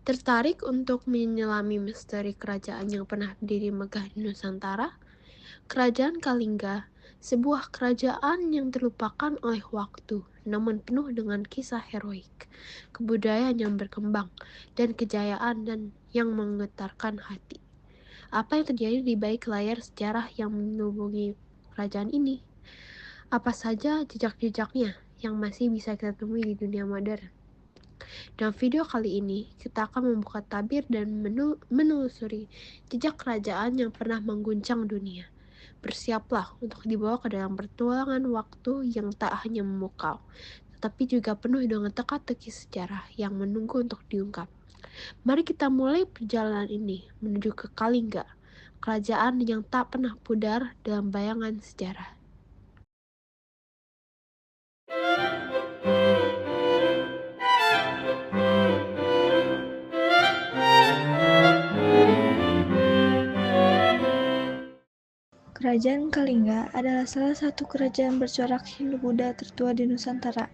Tertarik untuk menyelami misteri kerajaan yang pernah berdiri megah di Nusantara? Kerajaan Kalingga, sebuah kerajaan yang terlupakan oleh waktu, namun penuh dengan kisah heroik, kebudayaan yang berkembang, dan kejayaan yang menggetarkan hati. Apa yang terjadi di balik layar sejarah yang menghubungi kerajaan ini? Apa saja jejak-jejaknya yang masih bisa kita temui di dunia modern? Dalam video kali ini, kita akan membuka tabir dan menelusuri jejak kerajaan yang pernah mengguncang dunia. Bersiaplah untuk dibawa ke dalam pertualangan waktu yang tak hanya memukau, tetapi juga penuh dengan teka-teki sejarah yang menunggu untuk diungkap. Mari kita mulai perjalanan ini menuju ke Kalingga, kerajaan yang tak pernah pudar dalam bayangan sejarah. Kerajaan Kalingga adalah salah satu kerajaan bercorak Hindu-Buddha tertua di Nusantara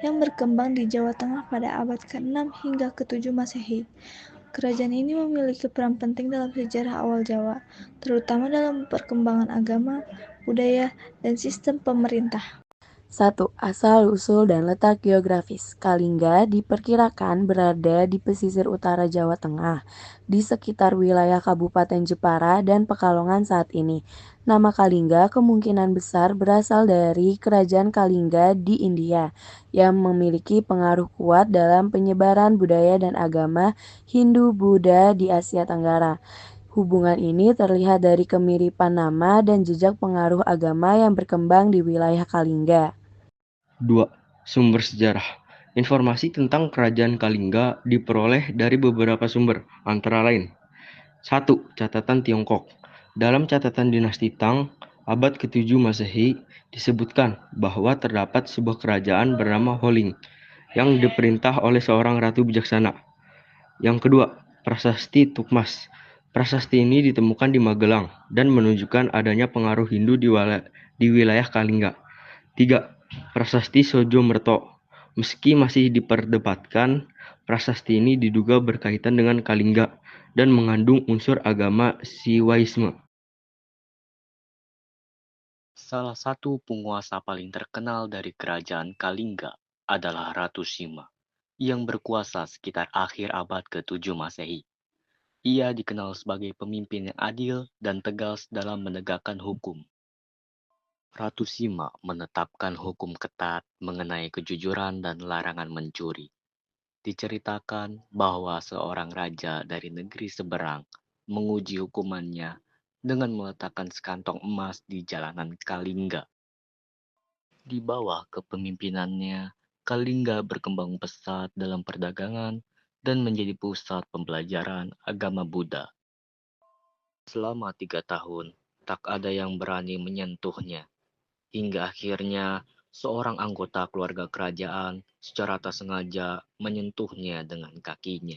yang berkembang di Jawa Tengah pada abad ke-6 hingga ke-7 Masehi. Kerajaan ini memiliki peran penting dalam sejarah awal Jawa, terutama dalam perkembangan agama, budaya, dan sistem pemerintah. 1. Asal-usul dan letak geografis. Kalingga diperkirakan berada di pesisir utara Jawa Tengah, di sekitar wilayah Kabupaten Jepara dan Pekalongan saat ini. Nama Kalingga kemungkinan besar berasal dari Kerajaan Kalingga di India, yang memiliki pengaruh kuat dalam penyebaran budaya dan agama Hindu-Buddha di Asia Tenggara. Hubungan ini terlihat dari kemiripan nama dan jejak pengaruh agama yang berkembang di wilayah Kalingga. 2. Sumber sejarah. Informasi tentang Kerajaan Kalingga diperoleh dari beberapa sumber, antara lain 1. Catatan Tiongkok. Dalam catatan dinasti Tang, abad ke-7 Masehi, disebutkan bahwa terdapat sebuah kerajaan bernama Holing yang diperintah oleh seorang ratu bijaksana. Yang kedua, Prasasti Tukmas. Prasasti ini ditemukan di Magelang dan menunjukkan adanya pengaruh Hindu di wilayah Kalingga. 3. Prasasti Sojo Merto. Meski masih diperdebatkan, prasasti ini diduga berkaitan dengan Kalingga dan mengandung unsur agama Siwaisme. Salah satu penguasa paling terkenal dari kerajaan Kalingga adalah Ratu Sima, yang berkuasa sekitar akhir abad ke-7 Masehi. Ia dikenal sebagai pemimpin yang adil dan tegas dalam menegakkan hukum. Ratu Sima menetapkan hukum ketat mengenai kejujuran dan larangan mencuri. Diceritakan bahwa seorang raja dari negeri seberang menguji hukumannya dengan meletakkan sekantong emas di jalanan Kalingga. Di bawah kepemimpinannya, Kalingga berkembang pesat dalam perdagangan dan menjadi pusat pembelajaran agama Buddha. Selama 3 tahun, tak ada yang berani menyentuhnya. Hingga akhirnya, seorang anggota keluarga kerajaan secara tak sengaja menyentuhnya dengan kakinya.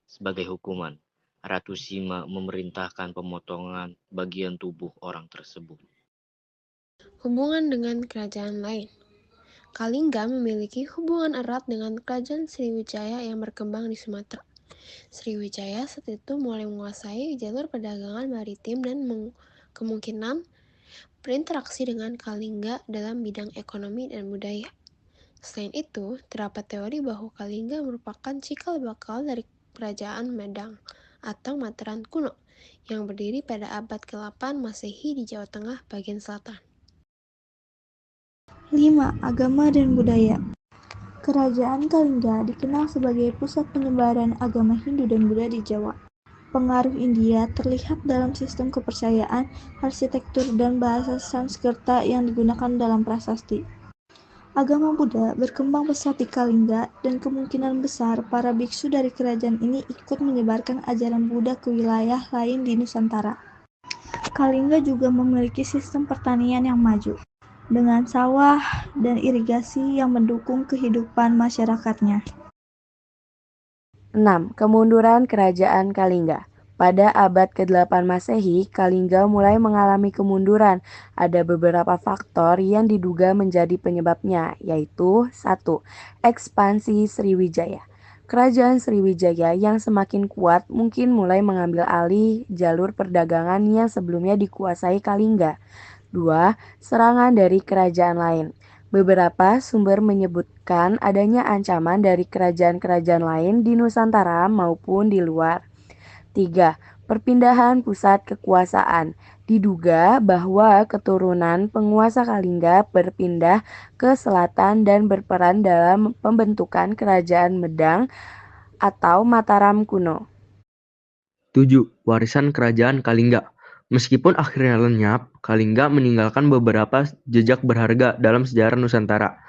Sebagai hukuman, Ratu Sima memerintahkan pemotongan bagian tubuh orang tersebut. Hubungan dengan kerajaan lain. Kalingga memiliki hubungan erat dengan kerajaan Sriwijaya yang berkembang di Sumatera. Sriwijaya saat itu mulai menguasai jalur perdagangan maritim dan kemungkinan berinteraksi dengan Kalingga dalam bidang ekonomi dan budaya. Selain itu, terdapat teori bahwa Kalingga merupakan cikal bakal dari kerajaan Medang atau Mataram kuno yang berdiri pada abad ke-8 Masehi di Jawa Tengah bagian selatan. 5. Agama dan budaya. Kerajaan Kalingga dikenal sebagai pusat penyebaran agama Hindu dan Buddha di Jawa. Pengaruh India terlihat dalam sistem kepercayaan, arsitektur, dan bahasa Sanskerta yang digunakan dalam prasasti. Agama Buddha berkembang pesat di Kalingga dan kemungkinan besar para biksu dari kerajaan ini ikut menyebarkan ajaran Buddha ke wilayah lain di Nusantara. Kalingga juga memiliki sistem pertanian yang maju, dengan sawah dan irigasi yang mendukung kehidupan masyarakatnya. 6. Kemunduran Kerajaan Kalingga. Pada abad ke-8 Masehi, Kalingga mulai mengalami kemunduran. Ada beberapa faktor yang diduga menjadi penyebabnya, yaitu 1. Ekspansi Sriwijaya. Kerajaan Sriwijaya yang semakin kuat mungkin mulai mengambil alih jalur perdagangan yang sebelumnya dikuasai Kalingga. 2. Serangan dari kerajaan lain. Beberapa sumber menyebutkan adanya ancaman dari kerajaan-kerajaan lain di Nusantara maupun di luar. 3. Perpindahan pusat kekuasaan. Diduga bahwa keturunan penguasa Kalingga berpindah ke selatan dan berperan dalam pembentukan kerajaan Medang atau Mataram kuno. 7. Warisan Kerajaan Kalingga. Meskipun akhirnya lenyap, Kalingga meninggalkan beberapa jejak berharga dalam sejarah Nusantara.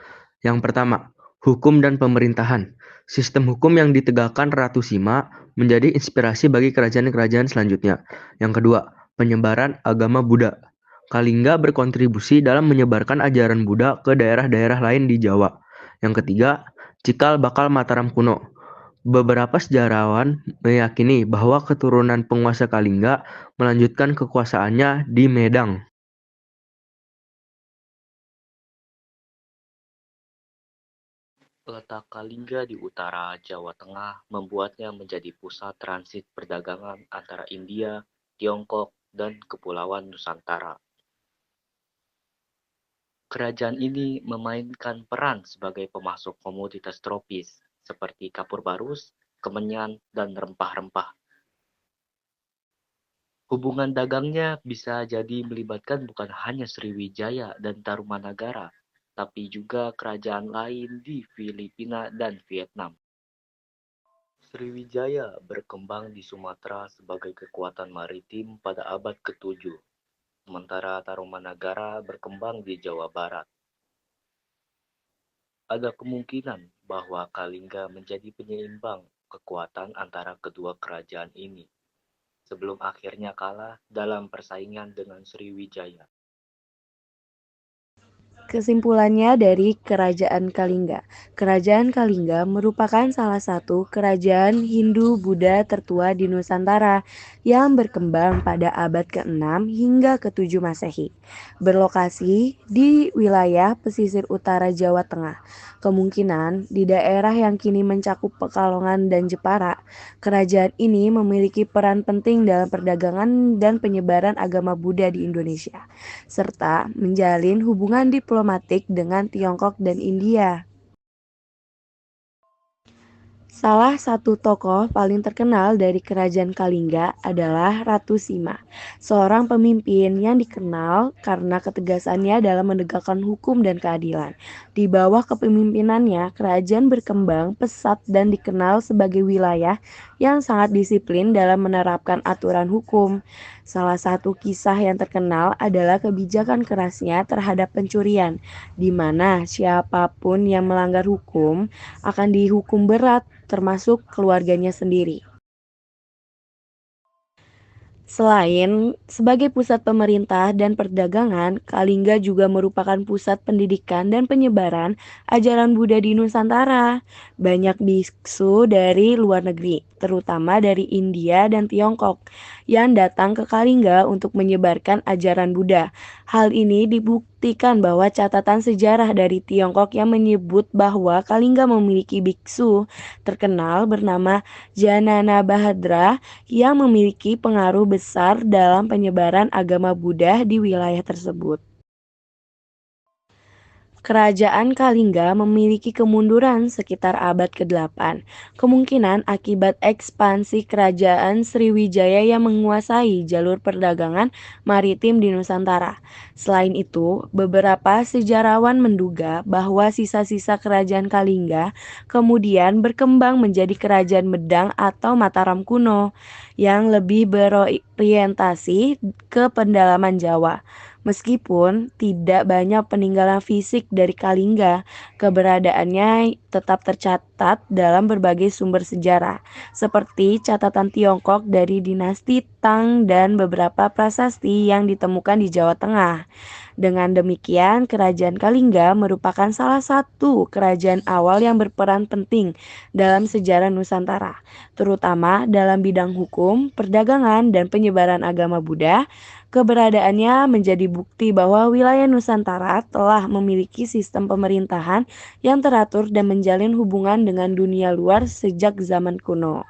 Yang pertama, hukum dan pemerintahan. Sistem hukum yang ditegakkan Ratu Sima menjadi inspirasi bagi kerajaan-kerajaan selanjutnya. Yang kedua, penyebaran agama Buddha. Kalingga berkontribusi dalam menyebarkan ajaran Buddha ke daerah-daerah lain di Jawa. Yang ketiga, cikal bakal Mataram kuno. Beberapa sejarawan meyakini bahwa keturunan penguasa Kalingga melanjutkan kekuasaannya di Medang. Letak Kalingga di utara Jawa Tengah membuatnya menjadi pusat transit perdagangan antara India, Tiongkok, dan Kepulauan Nusantara. Kerajaan ini memainkan peran sebagai pemasok komoditas tropis seperti kapur barus, kemenyan, dan rempah-rempah. Hubungan dagangnya bisa jadi melibatkan bukan hanya Sriwijaya dan Tarumanagara, tapi juga kerajaan lain di Filipina dan Vietnam. Sriwijaya berkembang di Sumatera sebagai kekuatan maritim pada abad ke-7, sementara Tarumanagara berkembang di Jawa Barat. Ada kemungkinan bahwa Kalingga menjadi penyeimbang kekuatan antara kedua kerajaan ini, sebelum akhirnya kalah dalam persaingan dengan Sriwijaya. Kesimpulannya dari Kerajaan Kalingga. Kerajaan Kalingga merupakan salah satu kerajaan Hindu-Buddha tertua di Nusantara yang berkembang pada abad ke-6 hingga ke-7 Masehi. Berlokasi di wilayah pesisir utara Jawa Tengah. Kemungkinan di daerah yang kini mencakup Pekalongan dan Jepara, kerajaan ini memiliki peran penting dalam perdagangan dan penyebaran agama Buddha di Indonesia, serta menjalin hubungan diplomatik dengan Tiongkok dan India. Salah satu tokoh paling terkenal dari kerajaan Kalingga adalah Ratu Sima, seorang pemimpin yang dikenal karena ketegasannya dalam menegakkan hukum dan keadilan. Di bawah kepemimpinannya, kerajaan berkembang pesat dan dikenal sebagai wilayah yang sangat disiplin dalam menerapkan aturan hukum. Salah satu kisah yang terkenal adalah kebijakan kerasnya terhadap pencurian, di mana siapapun yang melanggar hukum akan dihukum berat, termasuk keluarganya sendiri. Selain sebagai pusat pemerintah dan perdagangan, Kalingga juga merupakan pusat pendidikan dan penyebaran ajaran Buddha di Nusantara. Banyak biksu dari luar negeri, terutama dari India dan Tiongkok, yang datang ke Kalingga untuk menyebarkan ajaran Buddha. Hal ini dibuktikan bahwa catatan sejarah dari Tiongkok yang menyebut bahwa Kalingga memiliki biksu terkenal bernama Janana Bahadra yang memiliki pengaruh besar dalam penyebaran agama Buddha di wilayah tersebut. Kerajaan Kalingga memiliki kemunduran sekitar abad ke-8, kemungkinan akibat ekspansi kerajaan Sriwijaya yang menguasai jalur perdagangan maritim di Nusantara. Selain itu, beberapa sejarawan menduga bahwa sisa-sisa kerajaan Kalingga kemudian berkembang menjadi kerajaan Medang atau Mataram kuno, yang lebih berorientasi ke pendalaman Jawa. Meskipun tidak banyak peninggalan fisik dari Kalingga, keberadaannya tetap tercatat dalam berbagai sumber sejarah, seperti catatan Tiongkok dari dinasti Tang dan beberapa prasasti yang ditemukan di Jawa Tengah. Dengan demikian, kerajaan Kalingga merupakan salah satu kerajaan awal yang berperan penting dalam sejarah Nusantara, terutama dalam bidang hukum, perdagangan, dan penyebaran agama Buddha. Keberadaannya menjadi bukti bahwa wilayah Nusantara telah memiliki sistem pemerintahan yang teratur dan menjalin hubungan dengan dunia luar sejak zaman kuno.